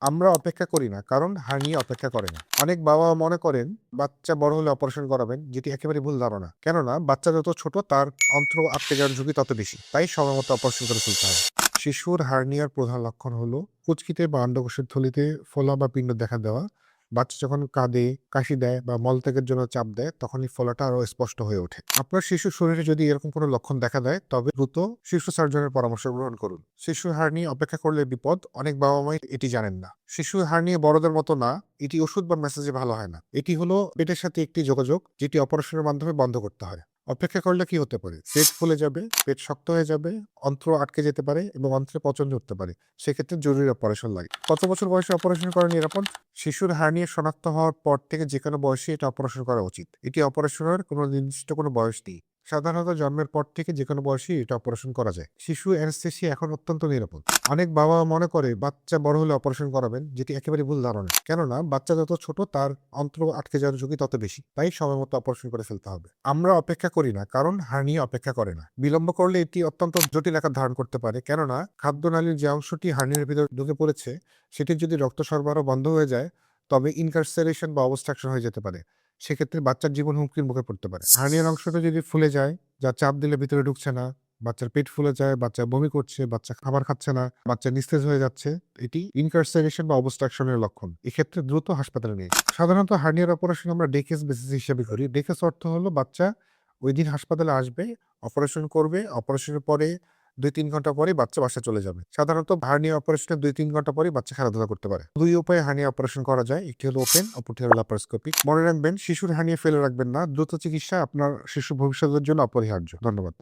আমরা অপেক্ষা করি না, কারণ হার্নিয়া অপেক্ষা করে না। অনেক বাবা মনে করেন বাচ্চা বড় হলে অপারেশন করাবেন, যেটি একেবারে ভুল ধারণা। কেননা বাচ্চা যত ছোট তার অন্ত্র আটকে যাওয়ার ঝুঁকি তত বেশি, তাই সময়মতো অপারেশন করে ফেলতে হয়। শিশুর হার্নিয়ার প্রধান লক্ষণ হলো কুচকিতে বা অন্ডকোষের থলিতে ফোলা বা পিণ্ড দেখা দেওয়া। বাচ্চা যখন কাঁদে, কাশি দেয় বা মলত্যাগের জন্য চাপ দেয়, তখন এই ফোলাটা আরো স্পষ্ট হয়ে ওঠে। আপনার শিশুর শরীরে যদি এরকম কোনো লক্ষণ দেখা দেয়, তবে দ্রুত শিশু সার্জনের পরামর্শ গ্রহণ করুন। শিশুর হার্নিয়া অপেক্ষা করলে বিপদ, অনেক বাবা মাই এটি জানেন না। শিশুর হার্নিয়া বড়দের মতো না, এটি ওষুধ বা মেসেজে ভালো হয় না। এটি হলো পেটের সাথে একটি যোগাযোগ, যেটি অপারেশনের মাধ্যমে বন্ধ করতে হয়। অপেক্ষা করলে কি হতে পারে? পেট ফুলে যাবে, পেট শক্ত হয়ে যাবে, অন্ত্র আটকে যেতে পারে এবং অন্ত্রে পচন ধরতে পারে। সেক্ষেত্রে জরুরি অপারেশন লাগে। কত বছর বয়সে অপারেশন করা নিরাপদ? শিশুর হার্নিয়া শনাক্ত হওয়ার পর থেকে যে কোনো বয়সে এটা অপারেশন করা উচিত। এটি অপারেশনের কোনো নির্দিষ্ট কোনো বয়স নেই। সাধারণত জন্মের পর থেকে যে কোনো বয়সেই এটা অপারেশন করা যায়। শিশু অ্যানেস্থেসিয়া এখন অত্যন্ত নিরাপদ। অনেক বাবা মনে করে বাচ্চা বড় হলে অপারেশন করাবেন, যেটি একেবারে ভুল ধারণা। কেননা বাচ্চা যত ছোট তার অন্ত্র আটকে যাওয়ার ঝুঁকি তত বেশি, তাই সময় মতো অপারেশন করে ফেলতে হবে। আমরা অপেক্ষা করি না, কারণ হার্নিয়া অপেক্ষা করে না। বিলম্ব করলে এটি অত্যন্ত জটিল আকার ধারণ করতে পারে, কেননা খাদ্যনালীর যে অংশটি হার্নিয়ার ভিতরে ঢুকে পড়েছে, সেটির যদি রক্ত সরবরাহ বন্ধ হয়ে যায়, তবে ইনকার্সারেশন বা অবস্ট্রাকশন হয়ে যেতে পারে। সেক্ষেত্রে বাচ্চার জীবন হুমকির মুখে পড়তে পারে। হার্নিয়ার অংশটা যদি ফুলে যায়, যা চাপ দিলে ভিতরে ঢুকছে না, বাচ্চার পেট ফুলে যায়, বাচ্চা বমি করছে, বাচ্চা খাবার খাচ্ছে না, বাচ্চা নিস্তেজ হয়ে যাচ্ছে, এটি ইনকার্সারেশন বা অবস্ট্রাকশনের লক্ষণ। এক্ষেত্রে দ্রুত হাসপাতালে নিয়ে যান। সাধারণত হার্নিয়ার অপারেশন আমরা ডে কেস বেসিস হিসেবে করি। ডে কেস অর্থ হলো বাচ্চা ওই দিন হাসপাতালে আসবে, অপারেশন করবে, অপারেশনের পরে ২-৩ ঘন্টা পরে বাচ্চা বাসায় চলে যাবে। সাধারণত হার্নিয়া অপারেশনের ২-৩ ঘন্টা পরে বাচ্চা খেলাধুলা করতে পারে। ২ উপায়ে হার্নিয়া অপারেশন করা যায়। একটি হলো ওপেন, অপরটি হলো ল্যাপারোস্কোপি। মনে রাখবেন, শিশুর হার্নিয়া ফেলে রাখবেন না। দ্রুত চিকিৎসা আপনার শিশুর ভবিষ্যতের জন্য অপরিহার্য। ধন্যবাদ।